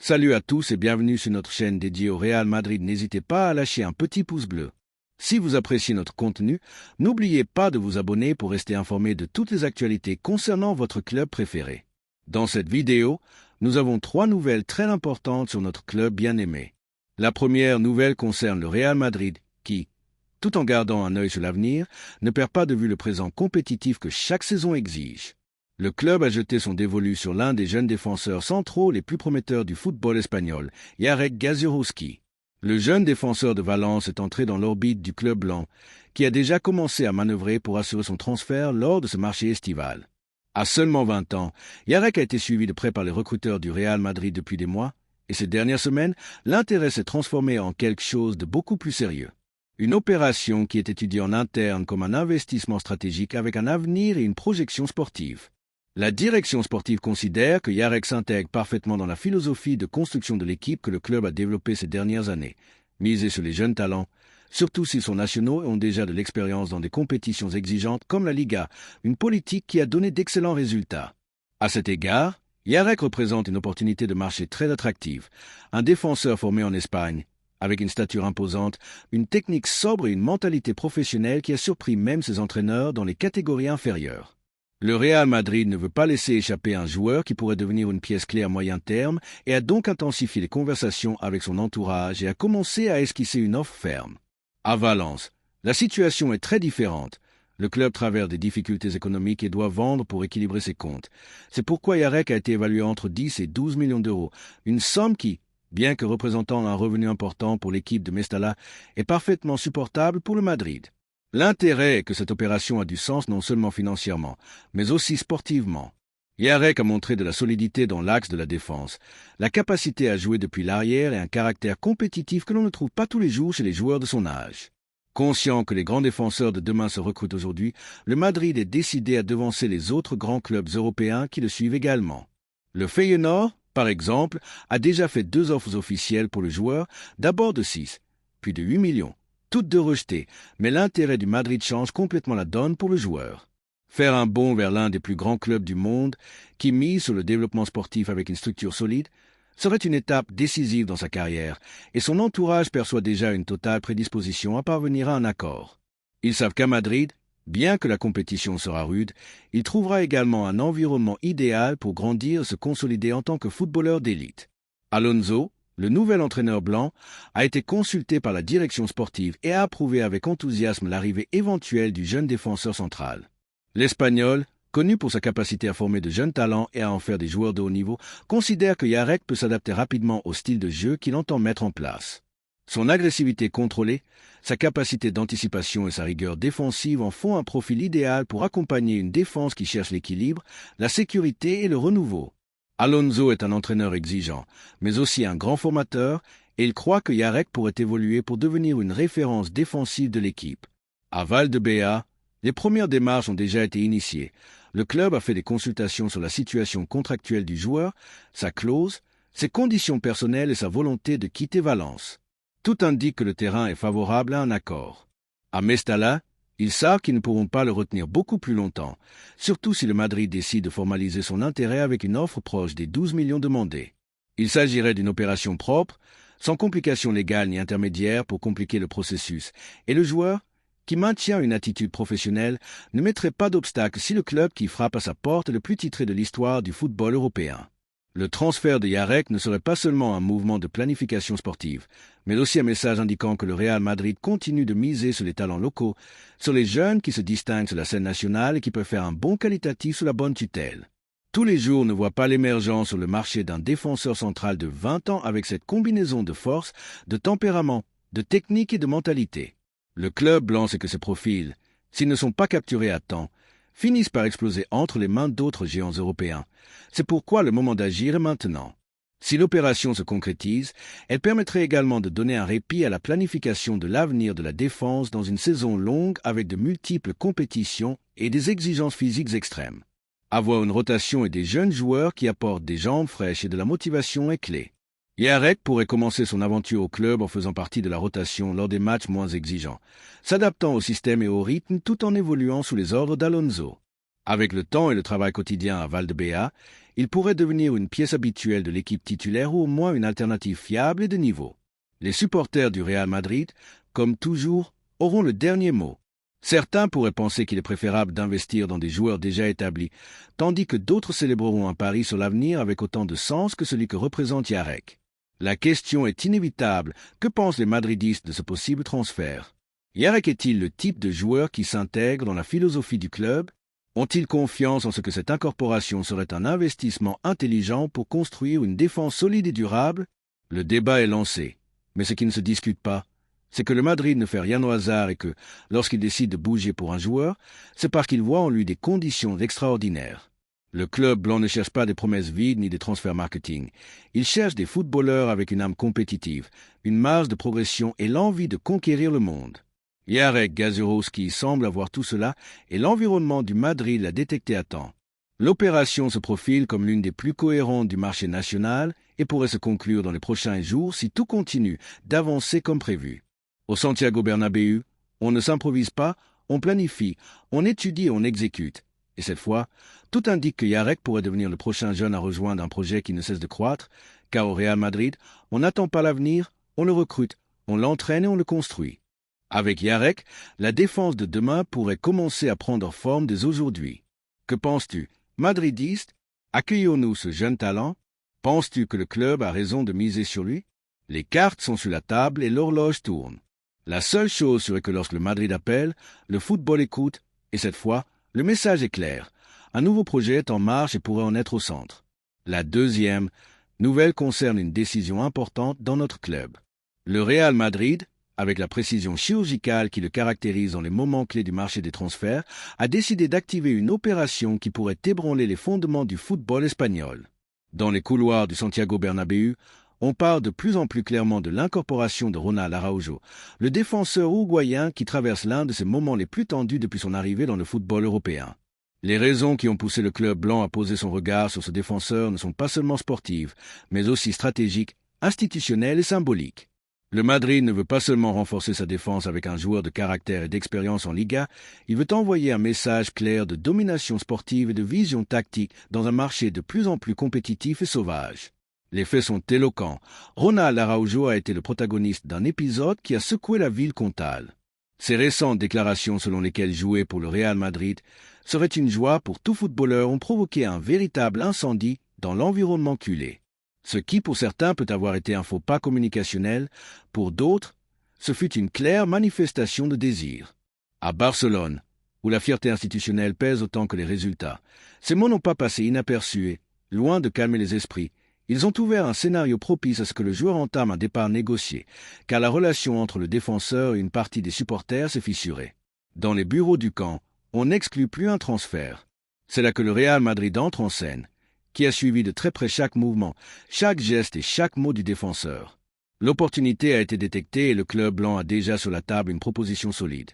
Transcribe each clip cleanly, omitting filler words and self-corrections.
Salut à tous et bienvenue sur notre chaîne dédiée au Real Madrid. N'hésitez pas à lâcher un petit pouce bleu. Si vous appréciez notre contenu, n'oubliez pas de vous abonner pour rester informé de toutes les actualités concernant votre club préféré. Dans cette vidéo, nous avons 3 nouvelles très importantes sur notre club bien-aimé. La première nouvelle concerne le Real Madrid qui, tout en gardant un œil sur l'avenir, ne perd pas de vue le présent compétitif que chaque saison exige. Le club a jeté son dévolu sur l'un des jeunes défenseurs centraux les plus prometteurs du football espagnol, Jarek Gasiorowski. Le jeune défenseur de Valence est entré dans l'orbite du club blanc, qui a déjà commencé à manœuvrer pour assurer son transfert lors de ce marché estival. À seulement 20 ans, Jarek a été suivi de près par les recruteurs du Real Madrid depuis des mois, et ces dernières semaines, l'intérêt s'est transformé en quelque chose de beaucoup plus sérieux. Une opération qui est étudiée en interne comme un investissement stratégique avec un avenir et une projection sportive. La direction sportive considère que Jarek s'intègre parfaitement dans la philosophie de construction de l'équipe que le club a développée ces dernières années. Miser sur les jeunes talents, surtout s'ils sont nationaux et ont déjà de l'expérience dans des compétitions exigeantes comme la Liga, une politique qui a donné d'excellents résultats. À cet égard, Jarek représente une opportunité de marché très attractive. Un défenseur formé en Espagne, avec une stature imposante, une technique sobre et une mentalité professionnelle qui a surpris même ses entraîneurs dans les catégories inférieures. Le Real Madrid ne veut pas laisser échapper un joueur qui pourrait devenir une pièce clé à moyen terme et a donc intensifié les conversations avec son entourage et a commencé à esquisser une offre ferme. À Valence, la situation est très différente. Le club traverse des difficultés économiques et doit vendre pour équilibrer ses comptes. C'est pourquoi Jarek a été évalué entre 10 et 12 millions d'euros, une somme qui, bien que représentant un revenu important pour l'équipe de Mestalla, est parfaitement supportable pour le Madrid. L'intérêt est que cette opération a du sens non seulement financièrement, mais aussi sportivement. Jarek a montré de la solidité dans l'axe de la défense, la capacité à jouer depuis l'arrière et un caractère compétitif que l'on ne trouve pas tous les jours chez les joueurs de son âge. Conscient que les grands défenseurs de demain se recrutent aujourd'hui, le Madrid est décidé à devancer les autres grands clubs européens qui le suivent également. Le Feyenoord, par exemple, a déjà fait 2 offres officielles pour le joueur, d'abord de 6, puis de 8 millions. Toutes 2 rejetées, mais l'intérêt du Madrid change complètement la donne pour le joueur. Faire un bond vers l'un des plus grands clubs du monde, qui mise sur le développement sportif avec une structure solide, serait une étape décisive dans sa carrière, et son entourage perçoit déjà une totale prédisposition à parvenir à un accord. Ils savent qu'à Madrid, bien que la compétition sera rude, il trouvera également un environnement idéal pour grandir et se consolider en tant que footballeur d'élite. Alonso, le nouvel entraîneur blanc, a été consulté par la direction sportive et a approuvé avec enthousiasme l'arrivée éventuelle du jeune défenseur central. L'Espagnol, connu pour sa capacité à former de jeunes talents et à en faire des joueurs de haut niveau, considère que Jarek peut s'adapter rapidement au style de jeu qu'il entend mettre en place. Son agressivité contrôlée, sa capacité d'anticipation et sa rigueur défensive en font un profil idéal pour accompagner une défense qui cherche l'équilibre, la sécurité et le renouveau. Alonso est un entraîneur exigeant, mais aussi un grand formateur, et il croit que Jarek pourrait évoluer pour devenir une référence défensive de l'équipe. À Valdebea, les premières démarches ont déjà été initiées. Le club a fait des consultations sur la situation contractuelle du joueur, sa clause, ses conditions personnelles et sa volonté de quitter Valence. Tout indique que le terrain est favorable à un accord. À Mestalla, ils savent qu'ils ne pourront pas le retenir beaucoup plus longtemps, surtout si le Madrid décide de formaliser son intérêt avec une offre proche des 12 millions demandés. Il s'agirait d'une opération propre, sans complications légales ni intermédiaires pour compliquer le processus, et le joueur, qui maintient une attitude professionnelle, ne mettrait pas d'obstacle si le club qui frappe à sa porte est le plus titré de l'histoire du football européen. Le transfert de Jarek ne serait pas seulement un mouvement de planification sportive, mais aussi un message indiquant que le Real Madrid continue de miser sur les talents locaux, sur les jeunes qui se distinguent sur la scène nationale et qui peuvent faire un bond qualitatif sous la bonne tutelle. Tous les jours ne voient pas l'émergence sur le marché d'un défenseur central de 20 ans avec cette combinaison de force, de tempérament, de technique et de mentalité. Le club blanc sait que ces profils, s'ils ne sont pas capturés à temps, finissent par exploser entre les mains d'autres géants européens. C'est pourquoi le moment d'agir est maintenant. Si l'opération se concrétise, elle permettrait également de donner un répit à la planification de l'avenir de la défense dans une saison longue avec de multiples compétitions et des exigences physiques extrêmes. Avoir une rotation et des jeunes joueurs qui apportent des jambes fraîches et de la motivation est clé. Jarek pourrait commencer son aventure au club en faisant partie de la rotation lors des matchs moins exigeants, s'adaptant au système et au rythme tout en évoluant sous les ordres d'Alonso. Avec le temps et le travail quotidien à Valdebea, Il pourrait devenir une pièce habituelle de l'équipe titulaire ou au moins une alternative fiable et de niveau. Les supporters du Real Madrid, comme toujours, auront le dernier mot. Certains pourraient penser qu'il est préférable d'investir dans des joueurs déjà établis, tandis que d'autres célébreront un pari sur l'avenir avec autant de sens que celui que représente Yarek. La question est inévitable. Que pensent les madridistes de ce possible transfert? Yarek est-il le type de joueur qui s'intègre dans la philosophie du club? Ont-ils confiance en ce que cette incorporation serait un investissement intelligent pour construire une défense solide et durable? Le débat est lancé, mais ce qui ne se discute pas, c'est que le Madrid ne fait rien au hasard et que, lorsqu'il décide de bouger pour un joueur, c'est parce qu'il voit en lui des conditions extraordinaires. Le club blanc ne cherche pas des promesses vides ni des transferts marketing. Il cherche des footballeurs avec une âme compétitive, une marge de progression et l'envie de conquérir le monde. Jarek Gazurowski semble avoir tout cela et l'environnement du Madrid l'a détecté à temps. L'opération se profile comme l'une des plus cohérentes du marché national et pourrait se conclure dans les prochains jours si tout continue d'avancer comme prévu. Au Santiago Bernabéu, on ne s'improvise pas, on planifie, on étudie et on exécute. Et cette fois, tout indique que Jarek pourrait devenir le prochain jeune à rejoindre un projet qui ne cesse de croître, car au Real Madrid, on n'attend pas l'avenir, on le recrute, on l'entraîne et on le construit. Avec Jarek, la défense de demain pourrait commencer à prendre forme dès aujourd'hui. Que penses-tu, madridiste? Accueillons-nous ce jeune talent? Penses-tu que le club a raison de miser sur lui? Les cartes sont sur la table et l'horloge tourne. La seule chose serait que lorsque le Madrid appelle, le football écoute, et cette fois, le message est clair. Un nouveau projet est en marche et pourrait en être au centre. La deuxième nouvelle concerne une décision importante dans notre club. Le Real Madrid, avec la précision chirurgicale qui le caractérise dans les moments clés du marché des transferts, a décidé d'activer une opération qui pourrait ébranler les fondements du football espagnol. Dans les couloirs du Santiago Bernabéu, on parle de plus en plus clairement de l'incorporation de Ronald Araujo, le défenseur uruguayen qui traverse l'un de ses moments les plus tendus depuis son arrivée dans le football européen. Les raisons qui ont poussé le club blanc à poser son regard sur ce défenseur ne sont pas seulement sportives, mais aussi stratégiques, institutionnelles et symboliques. Le Madrid ne veut pas seulement renforcer sa défense avec un joueur de caractère et d'expérience en Liga, il veut envoyer un message clair de domination sportive et de vision tactique dans un marché de plus en plus compétitif et sauvage. Les faits sont éloquents. Ronald Araujo a été le protagoniste d'un épisode qui a secoué la ville comtale. Ses récentes déclarations selon lesquelles jouer pour le Real Madrid serait une joie pour tout footballeur ont provoqué un véritable incendie dans l'environnement culé. Ce qui, pour certains, peut avoir été un faux pas communicationnel, pour d'autres, ce fut une claire manifestation de désir. À Barcelone, où la fierté institutionnelle pèse autant que les résultats, ces mots n'ont pas passé inaperçus et, loin de calmer les esprits, ils ont ouvert un scénario propice à ce que le joueur entame un départ négocié, car la relation entre le défenseur et une partie des supporters s'est fissurée. Dans les bureaux du camp, on n'exclut plus un transfert. C'est là que le Real Madrid entre en scène, qui a suivi de très près chaque mouvement, chaque geste et chaque mot du défenseur. L'opportunité a été détectée et le club blanc a déjà sur la table une proposition solide.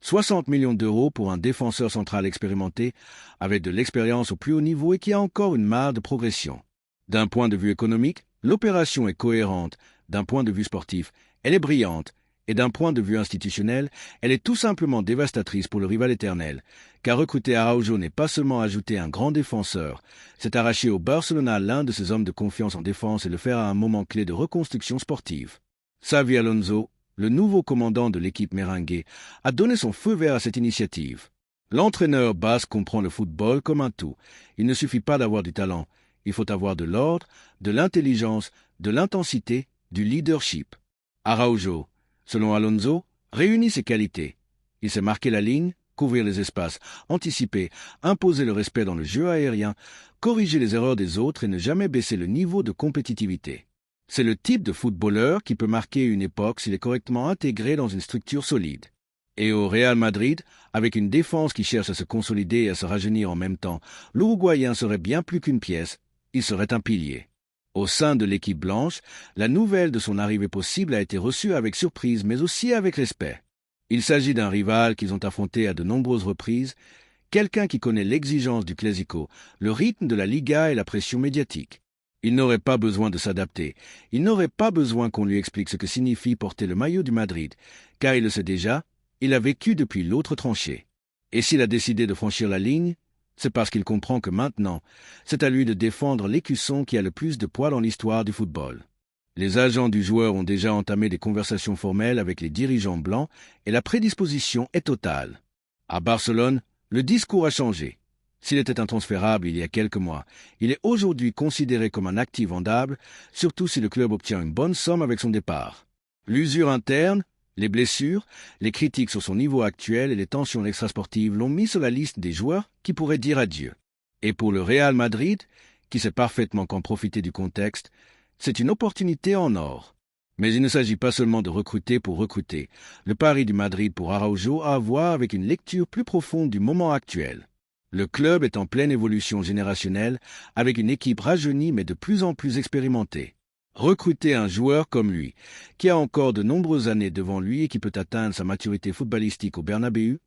60 millions d'euros pour un défenseur central expérimenté, avec de l'expérience au plus haut niveau et qui a encore une marge de progression. D'un point de vue économique, l'opération est cohérente. D'un point de vue sportif, elle est brillante. Et d'un point de vue institutionnel, elle est tout simplement dévastatrice pour le rival éternel, car recruter Araujo n'est pas seulement ajouter un grand défenseur, c'est arracher au Barcelona l'un de ses hommes de confiance en défense et le faire à un moment clé de reconstruction sportive. Xavi Alonso, le nouveau commandant de l'équipe merengue, a donné son feu vert à cette initiative. L'entraîneur basque comprend le football comme un tout. Il ne suffit pas d'avoir du talent, il faut avoir de l'ordre, de l'intelligence, de l'intensité, du leadership. Araujo, selon Alonso, réunit ses qualités. Il sait marquer la ligne, couvrir les espaces, anticiper, imposer le respect dans le jeu aérien, corriger les erreurs des autres et ne jamais baisser le niveau de compétitivité. C'est le type de footballeur qui peut marquer une époque s'il est correctement intégré dans une structure solide. Et au Real Madrid, avec une défense qui cherche à se consolider et à se rajeunir en même temps, l'Uruguayen serait bien plus qu'une pièce, il serait un pilier. Au sein de l'équipe blanche, la nouvelle de son arrivée possible a été reçue avec surprise, mais aussi avec respect. Il s'agit d'un rival qu'ils ont affronté à de nombreuses reprises, quelqu'un qui connaît l'exigence du Clásico, le rythme de la Liga et la pression médiatique. Il n'aurait pas besoin de s'adapter, il n'aurait pas besoin qu'on lui explique ce que signifie porter le maillot du Madrid, car il le sait déjà, il a vécu depuis l'autre tranchée. Et s'il a décidé de franchir la ligne, C'est parce qu'il comprend que maintenant, c'est à lui de défendre l'écusson qui a le plus de poids dans l'histoire du football. Les agents du joueur ont déjà entamé des conversations formelles avec les dirigeants blancs et la prédisposition est totale. À Barcelone, le discours a changé. S'il était intransférable il y a quelques mois, il est aujourd'hui considéré comme un actif vendable, surtout si le club obtient une bonne somme avec son départ. L'usure interne, les blessures, les critiques sur son niveau actuel et les tensions extrasportives l'ont mis sur la liste des joueurs qui pourraient dire adieu. Et pour le Real Madrid, qui sait parfaitement qu'en profiter du contexte, c'est une opportunité en or. Mais il ne s'agit pas seulement de recruter pour recruter. Le pari du Madrid pour Araujo a à voir avec une lecture plus profonde du moment actuel. Le club est en pleine évolution générationnelle, avec une équipe rajeunie mais de plus en plus expérimentée. Recruter un joueur comme lui, qui a encore de nombreuses années devant lui et qui peut atteindre sa maturité footballistique au Bernabéu,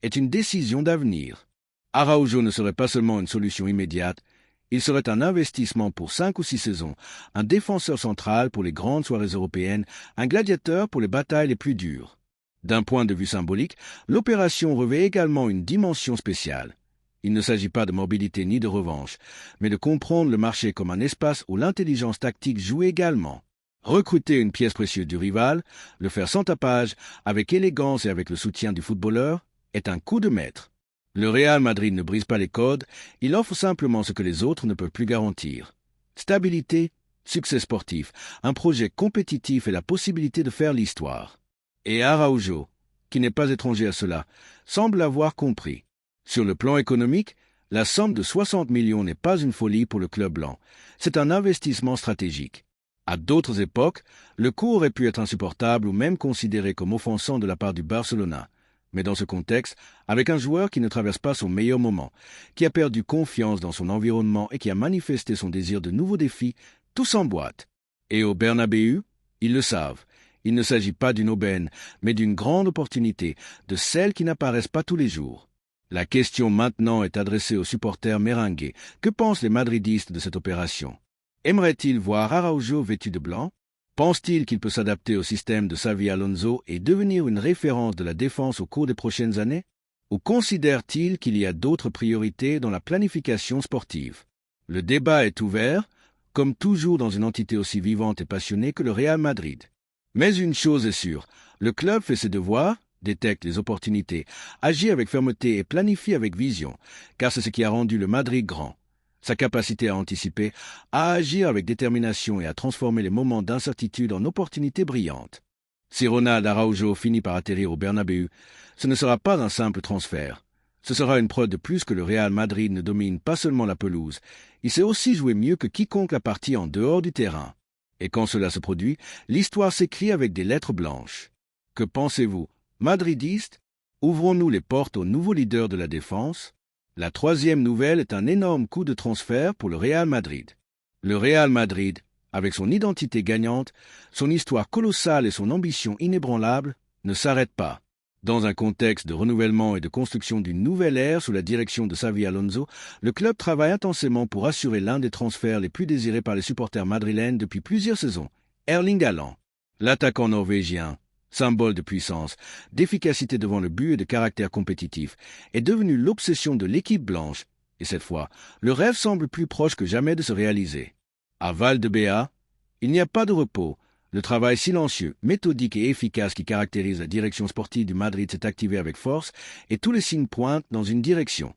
est une décision d'avenir. Araujo ne serait pas seulement une solution immédiate, il serait un investissement pour 5 ou 6 saisons, un défenseur central pour les grandes soirées européennes, un gladiateur pour les batailles les plus dures. D'un point de vue symbolique, l'opération revêt également une dimension spéciale. Il ne s'agit pas de mobilité ni de revanche, mais de comprendre le marché comme un espace où l'intelligence tactique joue également. Recruter une pièce précieuse du rival, le faire sans tapage, avec élégance et avec le soutien du footballeur, est un coup de maître. Le Real Madrid ne brise pas les codes, il offre simplement ce que les autres ne peuvent plus garantir. Stabilité, succès sportif, un projet compétitif et la possibilité de faire l'histoire. Et Araujo, qui n'est pas étranger à cela, semble l'avoir compris. Sur le plan économique, la somme de 60 millions n'est pas une folie pour le club blanc. C'est un investissement stratégique. À d'autres époques, le coût aurait pu être insupportable ou même considéré comme offensant de la part du Barcelona. Mais dans ce contexte, avec un joueur qui ne traverse pas son meilleur moment, qui a perdu confiance dans son environnement et qui a manifesté son désir de nouveaux défis, tout s'emboîte. Et au Bernabéu, ils le savent. Il ne s'agit pas d'une aubaine, mais d'une grande opportunité, de celles qui n'apparaissent pas tous les jours. La question maintenant est adressée aux supporters merengues. Que pensent les madridistes de cette opération? Aimeraient-ils voir Araujo vêtu de blanc? Pense-t-il qu'il peut s'adapter au système de Xavi Alonso et devenir une référence de la défense au cours des prochaines années? Ou considère-t-il qu'il y a d'autres priorités dans la planification sportive? Le débat est ouvert, comme toujours dans une entité aussi vivante et passionnée que le Real Madrid. Mais une chose est sûre, le club fait ses devoirs, détecte les opportunités, agit avec fermeté et planifie avec vision, car c'est ce qui a rendu le Madrid grand. Sa capacité à anticiper, à agir avec détermination et à transformer les moments d'incertitude en opportunités brillantes. Si Ronald Araujo finit par atterrir au Bernabéu, ce ne sera pas un simple transfert. Ce sera une preuve de plus que le Real Madrid ne domine pas seulement la pelouse, il sait aussi jouer mieux que quiconque la partie en dehors du terrain. Et quand cela se produit, l'histoire s'écrit avec des lettres blanches. Que pensez-vous, madridistes? Ouvrons-nous les portes au nouveau leader de la défense? La troisième nouvelle est un énorme coup de transfert pour le Real Madrid. Le Real Madrid, avec son identité gagnante, son histoire colossale et son ambition inébranlable, ne s'arrête pas. Dans un contexte de renouvellement et de construction d'une nouvelle ère sous la direction de Xavi Alonso, le club travaille intensément pour assurer l'un des transferts les plus désirés par les supporters madrilènes depuis plusieurs saisons, Erling Haaland. L'attaquant norvégien, symbole de puissance, d'efficacité devant le but et de caractère compétitif, est devenu l'obsession de l'équipe blanche, et cette fois, le rêve semble plus proche que jamais de se réaliser. À Valdebea, il n'y a pas de repos. Le travail silencieux, méthodique et efficace qui caractérise la direction sportive du Madrid s'est activé avec force et tous les signes pointent dans une direction.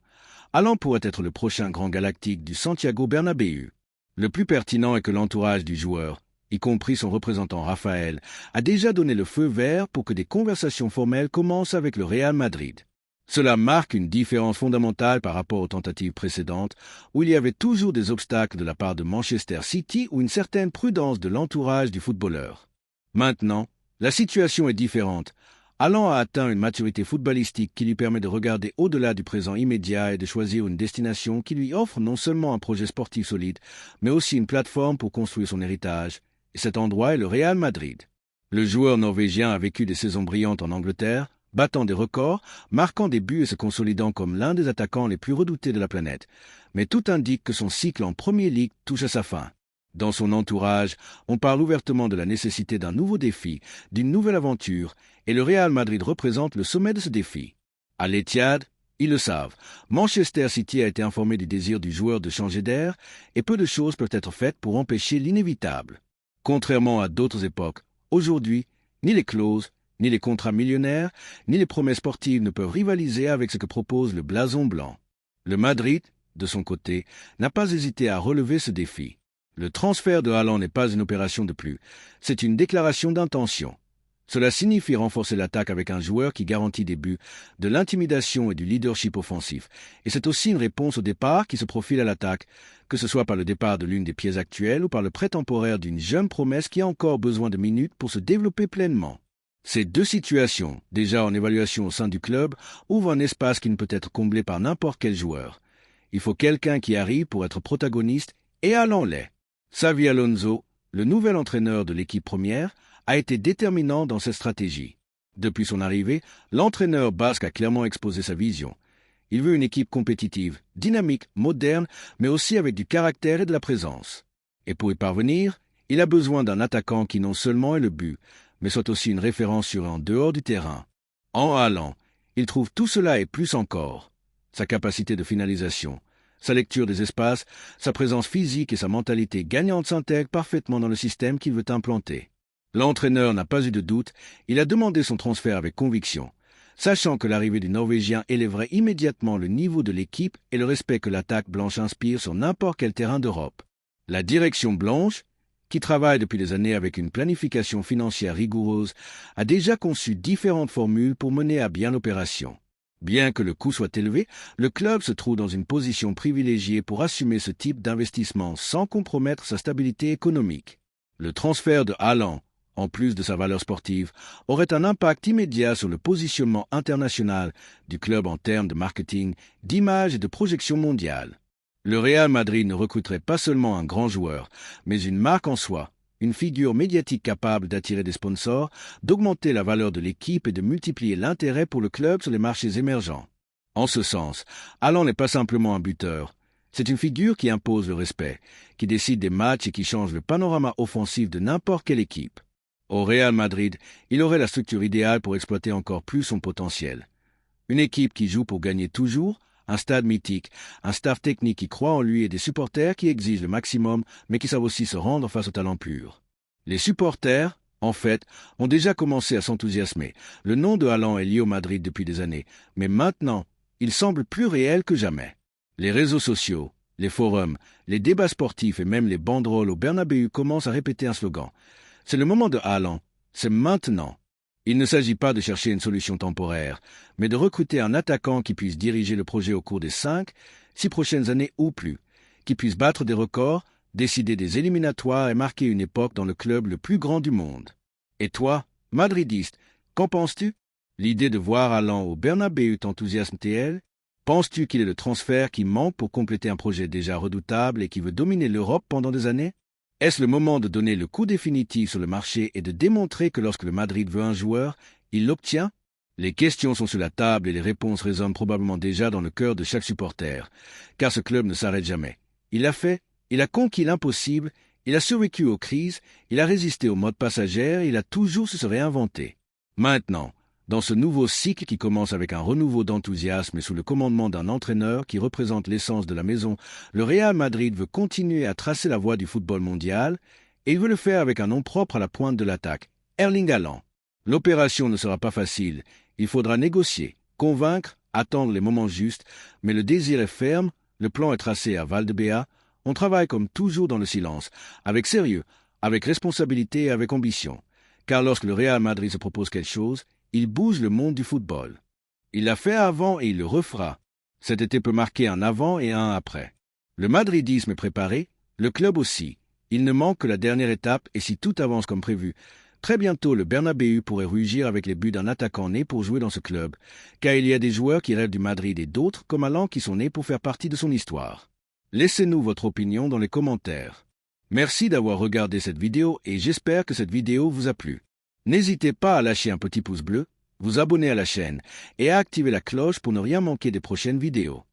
Haaland pourrait être le prochain grand galactique du Santiago Bernabéu. Le plus pertinent est que l'entourage du joueur, y compris son représentant Raphaël, a déjà donné le feu vert pour que des conversations formelles commencent avec le Real Madrid. Cela marque une différence fondamentale par rapport aux tentatives précédentes, où il y avait toujours des obstacles de la part de Manchester City ou une certaine prudence de l'entourage du footballeur. Maintenant, la situation est différente. Haaland a atteint une maturité footballistique qui lui permet de regarder au-delà du présent immédiat et de choisir une destination qui lui offre non seulement un projet sportif solide, mais aussi une plateforme pour construire son héritage. Et cet endroit est le Real Madrid. Le joueur norvégien a vécu des saisons brillantes en Angleterre, battant des records, marquant des buts et se consolidant comme l'un des attaquants les plus redoutés de la planète. Mais tout indique que son cycle en Premier League touche à sa fin. Dans son entourage, on parle ouvertement de la nécessité d'un nouveau défi, d'une nouvelle aventure, et le Real Madrid représente le sommet de ce défi. À l'Etihad, Ils le savent. Manchester City a été informé du désir du joueur de changer d'air et peu de choses peuvent être faites pour empêcher l'inévitable. Contrairement à d'autres époques, aujourd'hui, ni les clauses, ni les contrats millionnaires, ni les promesses sportives ne peuvent rivaliser avec ce que propose le blason blanc. Le Madrid, de son côté, n'a pas hésité à relever ce défi. Le transfert de Haaland n'est pas une opération de plus, c'est une déclaration d'intention. Cela signifie renforcer l'attaque avec un joueur qui garantit des buts, de l'intimidation et du leadership offensif. Et c'est aussi une réponse au départ qui se profile à l'attaque, que ce soit par le départ de l'une des pièces actuelles ou par le prêt temporaire d'une jeune promesse qui a encore besoin de minutes pour se développer pleinement. Ces deux situations, déjà en évaluation au sein du club, ouvrent un espace qui ne peut être comblé par n'importe quel joueur. Il faut quelqu'un qui arrive pour être protagoniste, et Haaland l'est. Xabi Alonso, le nouvel entraîneur de l'équipe première, a été déterminant dans cette stratégie. Depuis son arrivée, l'entraîneur basque a clairement exposé sa vision. Il veut une équipe compétitive, dynamique, moderne, mais aussi avec du caractère et de la présence. Et pour y parvenir, il a besoin d'un attaquant qui non seulement est le but, mais soit aussi une référence sur et en dehors du terrain. En Haaland, il trouve tout cela et plus encore. Sa capacité de finalisation, sa lecture des espaces, sa présence physique et sa mentalité gagnante s'intègrent parfaitement dans le système qu'il veut implanter. L'entraîneur n'a pas eu de doute, il a demandé son transfert avec conviction, sachant que l'arrivée du Norvégien élèverait immédiatement le niveau de l'équipe et le respect que l'attaque blanche inspire sur n'importe quel terrain d'Europe. La direction blanche, qui travaille depuis des années avec une planification financière rigoureuse, a déjà conçu différentes formules pour mener à bien l'opération. Bien que le coût soit élevé, le club se trouve dans une position privilégiée pour assumer ce type d'investissement sans compromettre sa stabilité économique. Le transfert de Haaland, en plus de sa valeur sportive, aurait un impact immédiat sur le positionnement international du club en termes de marketing, d'image et de projection mondiale. Le Real Madrid ne recruterait pas seulement un grand joueur, mais une marque en soi, une figure médiatique capable d'attirer des sponsors, d'augmenter la valeur de l'équipe et de multiplier l'intérêt pour le club sur les marchés émergents. En ce sens, Haaland n'est pas simplement un buteur. C'est une figure qui impose le respect, qui décide des matchs et qui change le panorama offensif de n'importe quelle équipe. Au Real Madrid, il aurait la structure idéale pour exploiter encore plus son potentiel. Une équipe qui joue pour gagner toujours, un stade mythique, un staff technique qui croit en lui et des supporters qui exigent le maximum mais qui savent aussi se rendre face au talent pur. Les supporters, en fait, ont déjà commencé à s'enthousiasmer. Le nom de Haaland est lié au Madrid depuis des années, mais maintenant, il semble plus réel que jamais. Les réseaux sociaux, les forums, les débats sportifs et même les banderoles au Bernabéu commencent à répéter un slogan. C'est le moment de Haaland, c'est maintenant. Il ne s'agit pas de chercher une solution temporaire, mais de recruter un attaquant qui puisse diriger le projet au cours des 5, 6 prochaines années ou plus, qui puisse battre des records, décider des éliminatoires et marquer une époque dans le club le plus grand du monde. Et toi, madridiste, qu'en penses-tu? L'idée de voir Haaland au Bernabéu t'enthousiasme-t-elle? Penses-tu qu'il est le transfert qui manque pour compléter un projet déjà redoutable et qui veut dominer l'Europe pendant des années? Est-ce le moment de donner le coup définitif sur le marché et de démontrer que lorsque le Madrid veut un joueur, il l'obtient? Les questions sont sur la table et les réponses résonnent probablement déjà dans le cœur de chaque supporter, car ce club ne s'arrête jamais. Il l'a fait, il a conquis l'impossible, il a survécu aux crises, il a résisté aux modes passagères, il a toujours su se réinventer. Maintenant, dans ce nouveau cycle qui commence avec un renouveau d'enthousiasme et sous le commandement d'un entraîneur qui représente l'essence de la maison, le Real Madrid veut continuer à tracer la voie du football mondial et il veut le faire avec un nom propre à la pointe de l'attaque, Erling Haaland. L'opération ne sera pas facile, il faudra négocier, convaincre, attendre les moments justes, mais le désir est ferme, le plan est tracé à Valdebea, on travaille comme toujours dans le silence, avec sérieux, avec responsabilité et avec ambition, car lorsque le Real Madrid se propose quelque chose, il bouge le monde du football. Il l'a fait avant et il le refera. Cet été peut marquer un avant et un après. Le madridisme est préparé, le club aussi. Il ne manque que la dernière étape et si tout avance comme prévu, très bientôt le Bernabéu pourrait rugir avec les buts d'un attaquant né pour jouer dans ce club, car il y a des joueurs qui rêvent du Madrid et d'autres comme Haaland qui sont nés pour faire partie de son histoire. Laissez-nous votre opinion dans les commentaires. Merci d'avoir regardé cette vidéo et j'espère que cette vidéo vous a plu. N'hésitez pas à lâcher un petit pouce bleu, vous abonner à la chaîne et à activer la cloche pour ne rien manquer des prochaines vidéos.